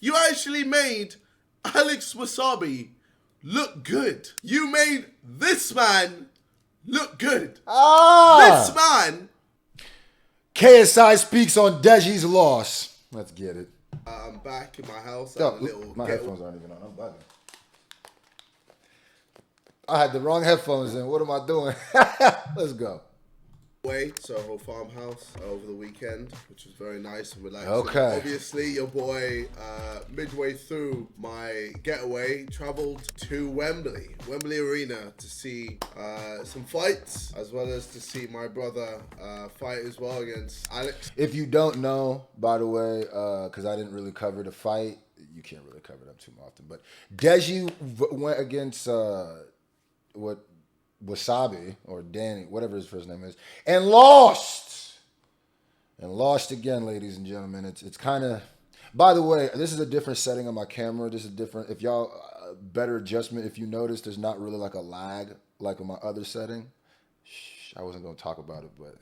You actually made Alex Wassabi look good. You made this man look good. This man. KSI speaks on Deji's loss. Let's get it. I'm back in my house. My headphones aren't even on. I'm bugging. I had the wrong headphones in. What am I doing? Let's go. Soho farmhouse over the weekend, which was very nice and relaxing. Okay. Obviously, your boy, midway through my getaway, traveled to Wembley Arena to see some fights, as well as to see my brother fight as well against Alex. If you don't know, by the way, because I didn't really cover the fight, you can't really cover them too often, but Deji went against Wassabi, or Danny, whatever his first name is, and lost. And lost again, ladies and gentlemen. It's kind of, by the way, this is a different setting on my camera. This is different. If y'all, better adjustment, if you notice, there's not really like a lag like on my other setting. I wasn't going to talk about it, but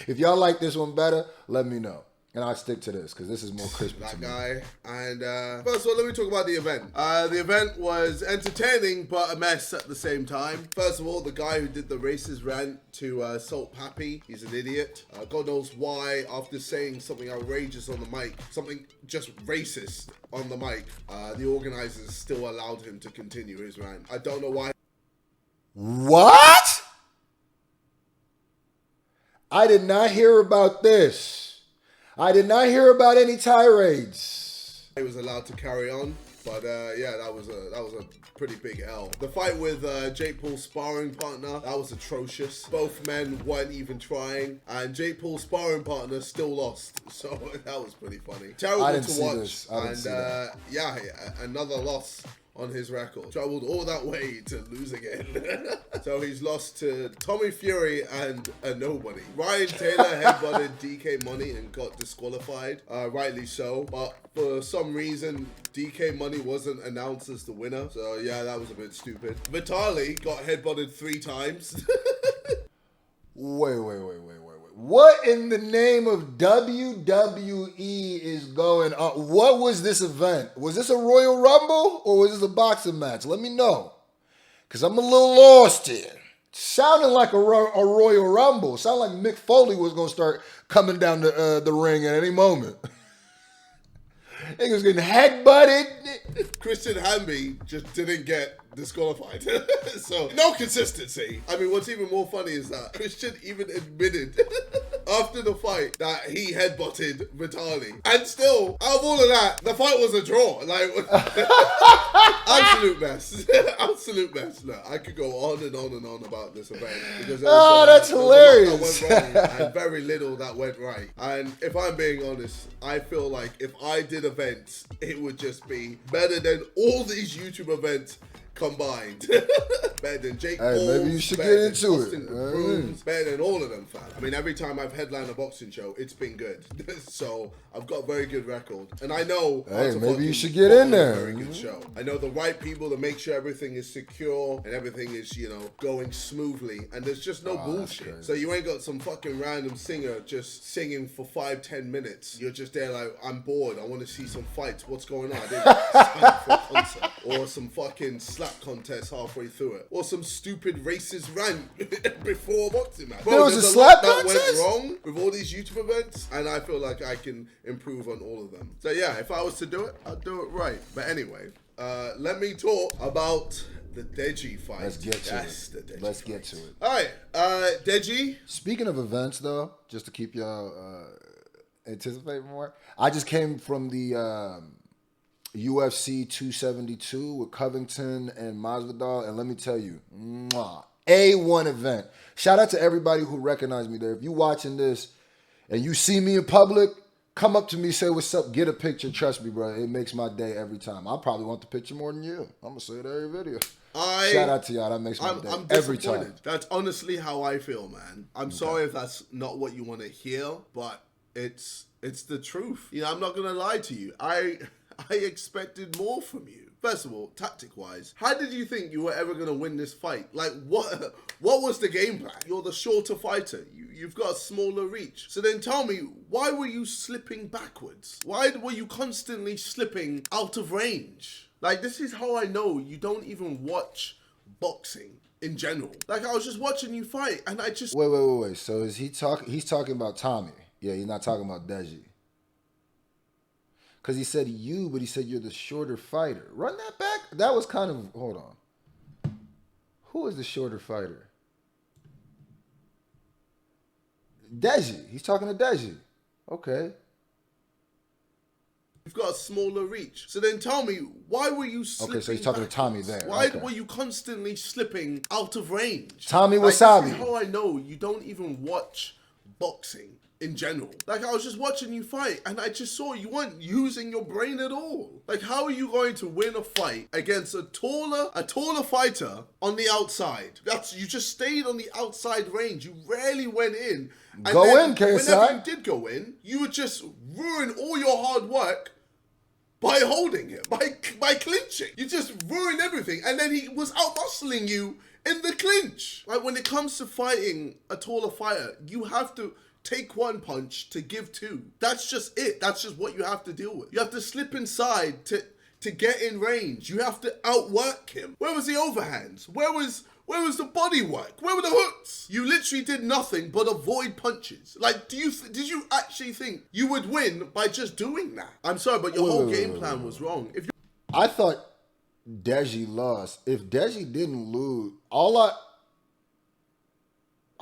if y'all like this one better, let me know. And I'll stick to this because this is more crispy to me. That guy. And first of all, let me talk about the event. The event was entertaining, but a mess at the same time. First of all, the guy who did the racist rant to Salt Pappy, he's an idiot. God knows why, after saying something outrageous on the mic, something just racist on the mic, the organizers still allowed him to continue his rant. I don't know why. What? I did not hear about this. I did not hear about any tirades. He was allowed to carry on, but yeah, that was a pretty big L. The fight with Jake Paul's sparring partner, that was atrocious. Both men weren't even trying, and Jake Paul's sparring partner still lost. So that was pretty funny. Terrible to watch. And yeah, another loss on his record. Traveled all that way to lose again. So he's lost to Tommy Fury and a nobody. Ryan Taylor headbutted DK Money and got disqualified. Rightly so. But for some reason, DK Money wasn't announced as the winner. So yeah, that was a bit stupid. Vitali got headbutted 3 times. Wait. What in the name of WWE is going on? What was this event? Was this a Royal Rumble or was this a boxing match? Let me know. Because I'm a little lost here. Sounding like a Royal Rumble. Sounded like Mick Foley was going to start coming down the ring at any moment. He was getting headbutted. Christian Hamby just didn't get disqualified. So, no consistency. I mean, what's even more funny is that Christian even admitted after the fight that he headbutted Vitali. And still, out of all of that, the fight was a draw. Like, absolute mess. Absolute mess. Look, I could go on and on and on about this event. Because that's hilarious. That went wrong and very little that went right. And if I'm being honest, I feel like if I did events, it would just be better than all these YouTube events combined. Better than Jake Paul. Maybe you should get into it. Better than all of them, fam. I mean, every time I've headlined a boxing show, it's been good. So I've got a very good record. And I know maybe you should get in there. A very good show. I know the right people to make sure everything is secure and everything is, you know, going smoothly. And there's just no bullshit. So you ain't got some fucking random singer just singing for 5-10 minutes. You're just there like, I'm bored. I want to see some fights. What's going on? I didn't sign up for a concert. Or some fucking slap contest halfway through it, or some stupid racist rant before a boxing match. There was a slap contest contest? That went wrong with all these YouTube events, and I feel like I can improve on all of them. So yeah, if I was to do it, I'd do it right. But anyway, let me talk about the Deji fight. Let's get to it. Let's get to it. All right, Deji. Speaking of events, though, just to keep y'all anticipating more, I just came from the UFC 272 with Covington and Masvidal, and let me tell you, A1 event. Shout out to everybody who recognized me there. If you watching this and you see me in public, come up to me, say what's up, get a picture. Trust me, bro, it makes my day every time. I probably want the picture more than you. I'm gonna say it every video. Shout out to y'all. That makes my day every time. That's honestly how I feel, man. I'm sorry if that's not what you want to hear, but it's the truth. You know, I'm not gonna lie to you. I expected more from you. First of all, tactic-wise, how did you think you were ever going to win this fight? Like, what was the game plan? You're the shorter fighter. You've got a smaller reach. So then tell me, why were you slipping backwards? Why were you constantly slipping out of range? Like, this is how I know you don't even watch boxing in general. Like, I was just watching you fight, and I just... Wait. So is he talking? He's talking about Tommy. Yeah, he's not talking about Deji. Because he said you, but he said you're the shorter fighter. Run that back. That was kind of... Hold on. Who is the shorter fighter? Deji. He's talking to Deji. Okay. You've got a smaller reach. So then tell me, why were you slipping? Okay, so he's talking to Tommy there. Why Okay. were you constantly slipping out of range? Tommy Like, Wassabi. this is how I know you don't even watch boxing in general. Like, I was just watching you fight, and I just saw you weren't using your brain at all. Like, how are you going to win a fight against a taller fighter on the outside? You just stayed on the outside range. You rarely went in. And Go then in, KSI. Whenever you did go in, you would just ruin all your hard work by holding him, by clinching. You just ruined everything. And then he was out-muscling you in the clinch. Like, when it comes to fighting a taller fighter, you have to take one punch to give two. That's just it. That's just what you have to deal with. You have to slip inside to get in range. You have to outwork him. Where was the overhands? Where was the body work? Where were the hooks? You literally did nothing but avoid punches. Like, did you actually think you would win by just doing that? I'm sorry, but your whole game plan was wrong. I thought Deji lost. If Deji didn't lose, I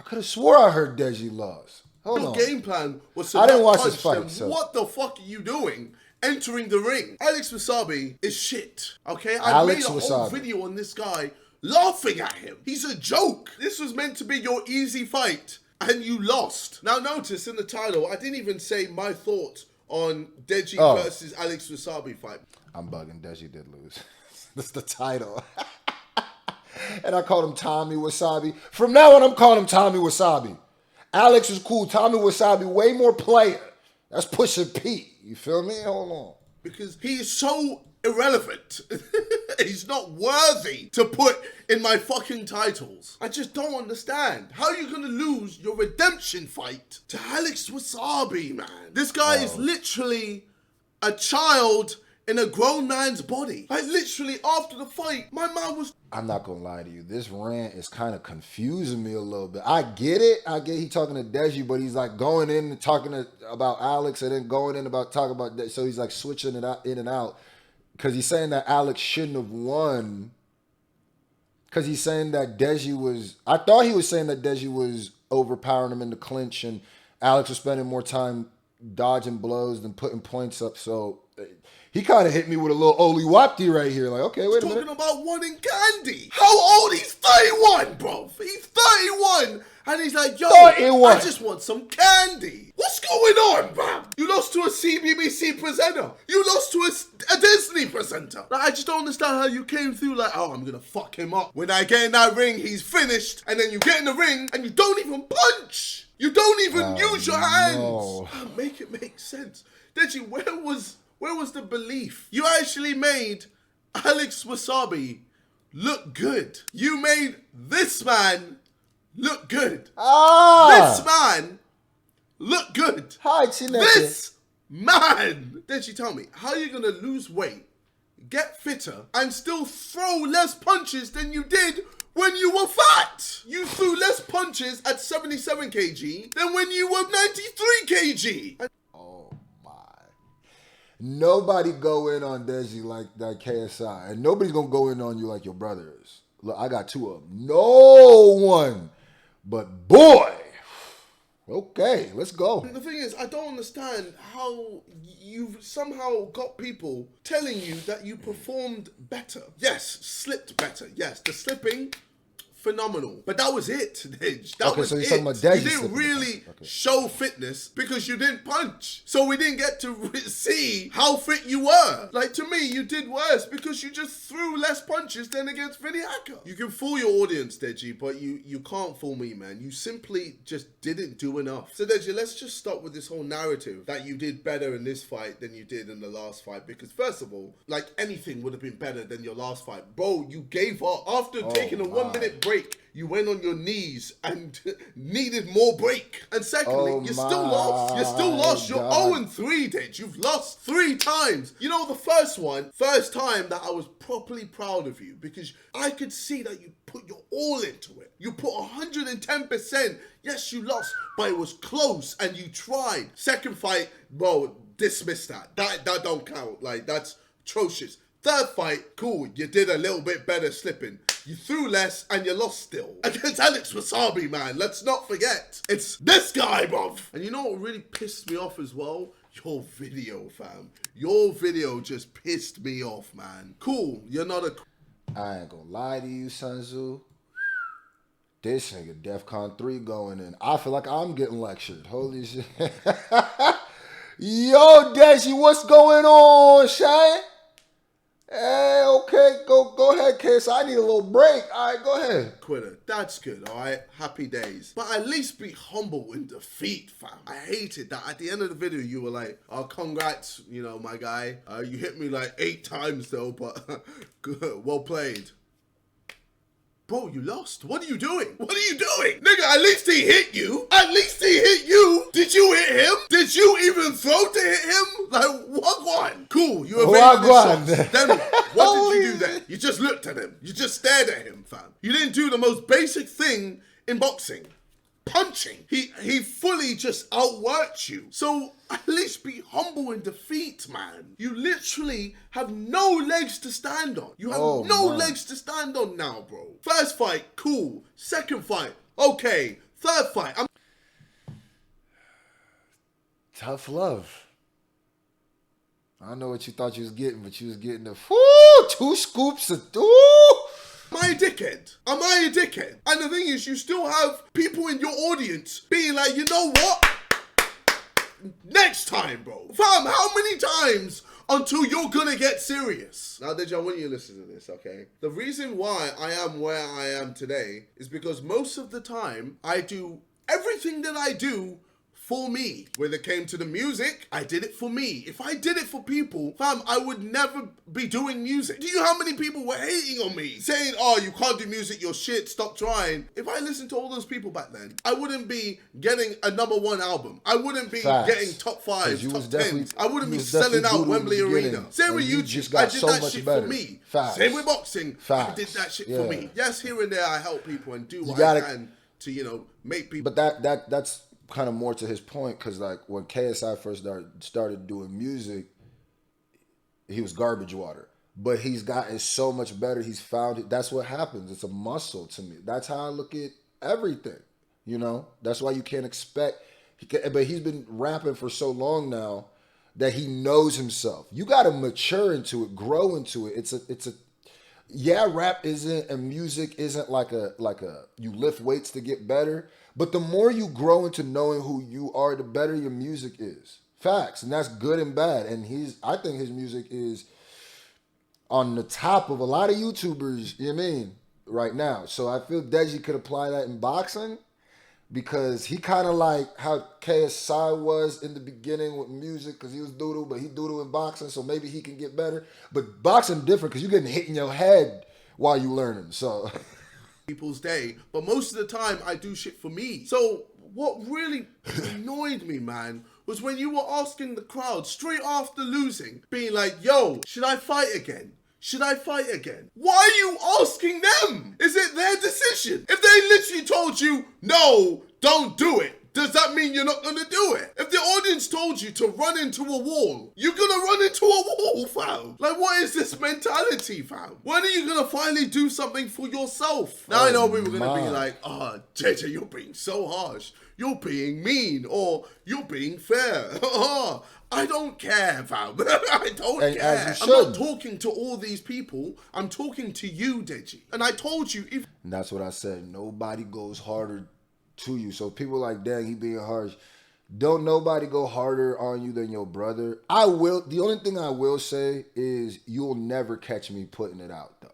could have swore I heard Deji lost. Hold Your on. game plan was to I didn't not watch punch this fight, them. so. What the fuck are you doing entering the ring? Alex Wassabi is shit, okay? I Alex made a whole Wassabi. video on this guy laughing at him. He's a joke. This was meant to be your easy fight, and you lost. Now notice in the title, I didn't even say my thoughts on Deji versus Alex Wassabi fight. I'm bugging. Deji did lose. That's the title. And I called him Tommy Wassabi. From now on, I'm calling him Tommy Wassabi. Alex is cool. Tommy Wassabi, way more player. That's Pusha P. You feel me? Hold on. Because he is so irrelevant. He's not worthy to put in my fucking titles. I just don't understand. How are you going to lose your redemption fight to Alex Wassabi, man? This guy is literally a child in a grown man's body. Like, literally, after the fight, my man was... I'm not going to lie to you. This rant is kind of confusing me a little bit. I get it. He talking to Deji, but he's like going in and talking about Alex and then going in about talking about that. So he's like switching it out, in and out. Because he's saying that Alex shouldn't have won. Because he's saying that Deji was... I thought he was saying that Deji was overpowering him in the clinch and Alex was spending more time dodging blows than putting points up. So... He kind of hit me with a little Oli Wapti right here. Like, okay, wait a minute. Talking about wanting candy. How old? He's 31, bro. He's 31. And he's like, yo, 31. I just want some candy. What's going on, bro? You lost to a CBBC presenter. You lost to a Disney presenter. Like, I just don't understand how you came through like, oh, I'm going to fuck him up. When I get in that ring, he's finished. And then you get in the ring and you don't even punch. You don't even use your hands. No. Make it make sense. Deji, where was the belief? You actually made Alex Wassabi look good. You made this man look good. This man look good. Hi, Chineke. This man. Deji, tell me, how are you going to lose weight, get fitter, and still throw less punches than you did when you were fat? You threw less punches at 77 kg than when you were 93 kg. Nobody go in on Deji like that KSI. And nobody's going to go in on you like your brother is. Look, I got two of them. No one. But boy. Okay, let's go. The thing is, I don't understand how you've somehow got people telling you that you performed better. Yes, slipped better. Yes, the slipping, phenomenal. But that was it, Deji. That was so you're it. talking about Deji You didn't slipping really up. Okay. show fitness because you didn't punch. So we didn't get to see how fit you were. Like, to me, you did worse because you just threw less punches than against Vinny Hacker. You can fool your audience, Deji, but you can't fool me, man. You simply just didn't do enough. So, Deji, let's just stop with this whole narrative that you did better in this fight than you did in the last fight. Because, first of all, like, anything would have been better than your last fight. Bro, you gave up. After taking a 1 minute break, you went on your knees and needed more break. And secondly, you still lost. You still lost. You're 0-3, Deji. You've lost 3 times. You know, the first time that I was properly proud of you because I could see that you put your all into it. You put 110%. Yes, you lost, but it was close and you tried. Second fight, bro, dismiss that. That don't count. Like, that's atrocious. Third fight, cool, you did a little bit better slipping. You threw less and you lost still. Against Alex Wassabi, man, let's not forget. It's this guy, bruv. And you know what really pissed me off as well? Your video, fam. Your video just pissed me off, man. Cool, you're not a... I ain't gonna lie to you, Sunzu. This nigga DEFCON 3 going in. I feel like I'm getting lectured. Holy shit. Yo, Deji, what's going on, Shane? Hey, okay, go ahead, KSI. I need a little break. All right, go ahead. Quitter, that's good, all right? Happy days. But at least be humble in defeat, fam. I hated that. At the end of the video, you were like, oh, congrats, you know, my guy. You hit me like 8 times, though, but good, well played. Bro, you lost. What are you doing? What are you doing? Nigga, at least he hit you. At least he hit you. Did you hit him? Did you even throw to hit him? Like, what? Cool, you evaded the shots. Then what did you do then? You just looked at him. You just stared at him, fam. You didn't do the most basic thing in boxing. Punching. He fully just outworked you. So at least be humble in defeat, man. You literally have no legs to stand on. You have no legs to stand on now, bro. First fight, cool. Second fight, okay. Third fight, Tough love. I don't know what you thought you was getting, but you was getting the 2 scoops of Am I a dickhead? Am I a dickhead? And the thing is, you still have people in your audience being like, you know what? Next time, bro. Fam, how many times until you're gonna get serious? Now, Deji, I want you to listen to this, okay? The reason why I am where I am today is because most of the time, I do everything that I do for me. When it came to the music, I did it for me. If I did it for people, fam, I would never be doing music. Do you know how many people were hating on me? Saying, oh, you can't do music, you're shit, stop trying. If I listened to all those people back then, I wouldn't be getting a #1 album. I wouldn't be getting top 5, top 10s. I wouldn't be selling out Wembley Arena. Same with YouTube, I did that shit for me. Same with boxing, I did that shit for me. Yes, here and there I help people and do what I can to, you know, make people. But that's kind of more to his point, because like when KSI first started doing music, he was garbage water, but he's gotten so much better. He's found it. That's what happens. It's a muscle to me. That's how I look at everything, you know. That's why you can't expect but he's been rapping for so long now that he knows himself. You got to mature into it, grow into it. It's a rap isn't, and music isn't like a you lift weights to get better. But the more you grow into knowing who you are, the better your music is. Facts. And that's good and bad. And I think his music is on the top of a lot of YouTubers, you know what I mean, right now. So I feel Deji could apply that in boxing, because he kind of like how KSI was in the beginning with music, because he was doodle, but he doodle in boxing, so maybe he can get better. But boxing different, because you're getting hit in your head while you learning, so... people's day, but most of the time I do shit for me. So what really annoyed me, man, was when you were asking the crowd straight after losing, being like, yo, should I fight again? Should I fight again? Why are you asking them? Is it their decision? If they literally told you, no, don't do it, does that mean you're not gonna do it? If the audience told you to run into a wall, you're gonna run into a wall, fam. Like, what is this mentality, fam? When are you gonna finally do something for yourself? Now I know we were gonna be like, oh, JJ, you're being so harsh. You're being mean, or you're being fair. I don't care, fam. I don't And care. as you I'm not should. talking to all these people. I'm talking to you, Deji. And I told you, if And that's what I said. Nobody goes harder to you. So people like, dang, he being harsh. Don't nobody go harder on you than your brother. I will. The only thing I will say is you'll never catch me putting it out, though.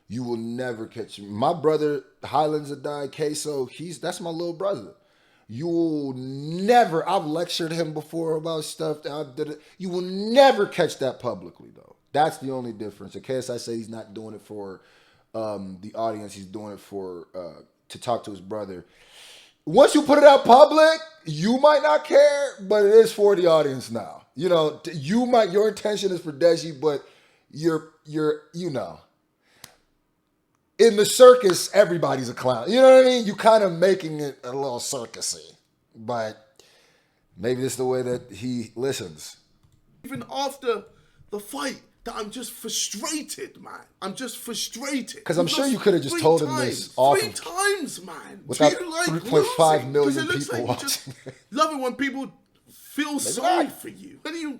You will never catch me. My brother, Highlands of Die, Queso, that's my little brother. You will never, I've lectured him before about stuff that I did. You will never catch that publicly, though. That's the only difference. In case I say he's not doing it for the audience, he's doing it for to talk to his brother. Once you put it out public, you might not care, but it is for the audience now. You know, your intention is for Deji, but you're in the circus, everybody's a clown. You know what I mean? You kind of making it a little circusy, but maybe it's the way that he listens. even after the fight, that I'm just frustrated, man. I'm just frustrated. Because I'm sure you could have just told him this off three times, man. without Do you like 3.5 million losing? 'Cause it looks people like you just watching. love it when people feel sorry not. for you. When are you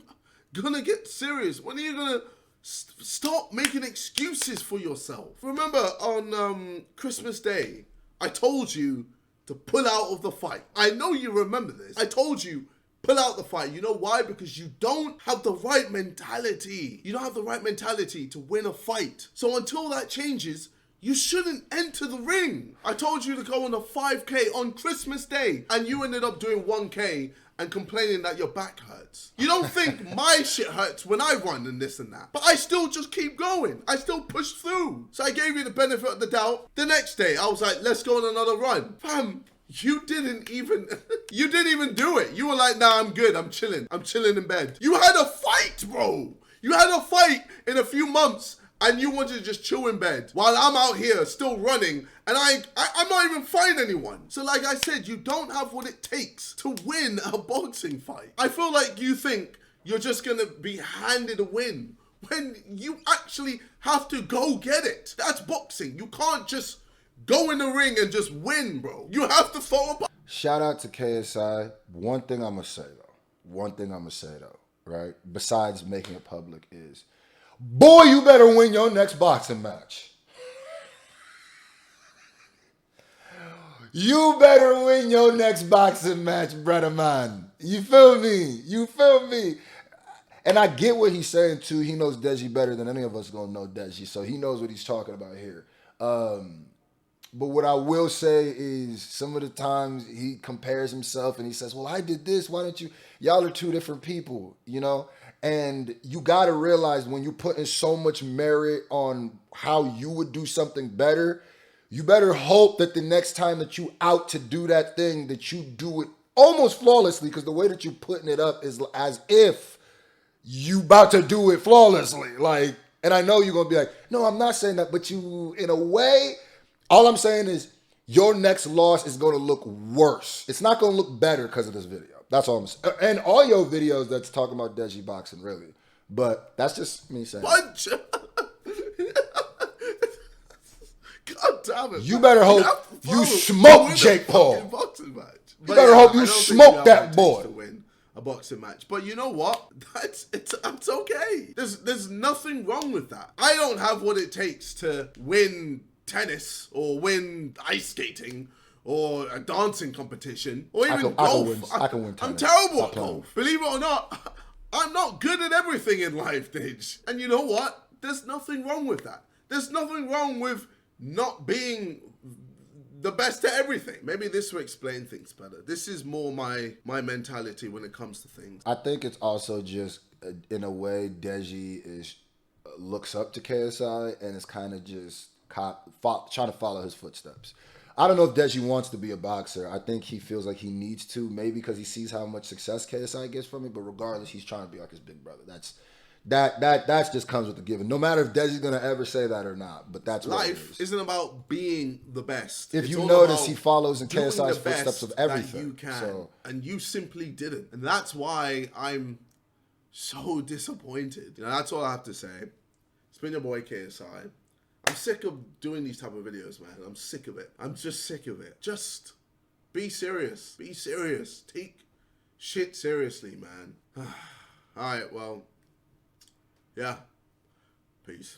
gonna get serious? When are you gonna stop making excuses for yourself? Remember on Christmas Day, I told you to pull out of the fight. I know you remember this. I told you, pull out the fight. You know why? Because you don't have the right mentality. You don't have the right mentality to win a fight. So until that changes, you shouldn't enter the ring. I told you to go on a 5K on Christmas Day, and you ended up doing 1K and complaining that your back hurts. You don't think my shit hurts when I run and this and that. But I still just keep going. I still push through. So I gave you the benefit of the doubt. The next day, I was like, let's go on another run. Fam, you didn't even do it. You were like, nah, I'm good. I'm chilling in bed. You had a fight, bro. You had a fight in a few months and you wanted to just chill in bed while I'm out here still running and I'm not even fighting anyone. So like I said, you don't have what it takes to win a boxing fight. I feel like you think you're just gonna be handed a win when you actually have to go get it. That's boxing. You can't just go in the ring and just win, bro. You have to throw a... Shout out to KSI. One thing I'm going to say, though, right? Besides making it public is, boy, you better win your next boxing match. You better win your next boxing match, brother man. You feel me? And I get what he's saying, too. He knows Deji better than any of us going to know Deji. So he knows what he's talking about here. But what I will say is some of the times he compares himself and he says, well, I did this. Why don't you? Y'all are two different people, you know? And you got to realize when you're putting so much merit on how you would do something better, you better hope that the next time that you out to do that thing, that you do it almost flawlessly, because the way that you're putting it up is as if you about to do it flawlessly. Like, and I know you're going to be like, no, I'm not saying that, but you, in a way... All I'm saying is your next loss is going to look worse. It's not going to look better because of this video. That's all I'm saying. And all your videos that's talking about Deji boxing, really. But that's just me saying. Punch! God damn it. You better hope you smoke Jake Paul. Boxing match. You better hope you smoke that boy. To win a boxing match. But you know what? It's okay. There's nothing wrong with that. I don't have what it takes to win tennis or win ice skating or a dancing competition or even golf. I can win tennis. I'm terrible at golf. Believe it or not, I'm not good at everything in life, Deji. And you know what? There's nothing wrong with that. There's nothing wrong with not being the best at everything. Maybe this will explain things better. This is more my mentality when it comes to things. I think it's also just, in a way, Deji looks up to KSI and is kind of just trying to follow his footsteps. I don't know if Deji wants to be a boxer. I think he feels like he needs to, maybe because he sees how much success KSI gets from it. But regardless, he's trying to be like his big brother. That just comes with the given. No matter if Deji's gonna ever say that or not, but that's what life it is. Isn't about being the best. If you notice, he follows in KSI's footsteps of everything. You can, and you simply didn't, and that's why I'm so disappointed. You know, that's all I have to say. It's been your boy KSI. I'm sick of doing these type of videos, man. I'm sick of it. I'm just sick of it. Just be serious. Be serious. Shit, seriously, man. All right, well, yeah. Peace.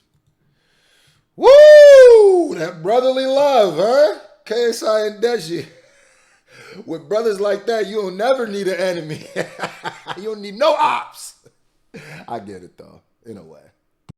Woo! That brotherly love, huh? KSI and Deji. With brothers like that, you don't never need an enemy. You don't need no ops. I get it, though, in a way.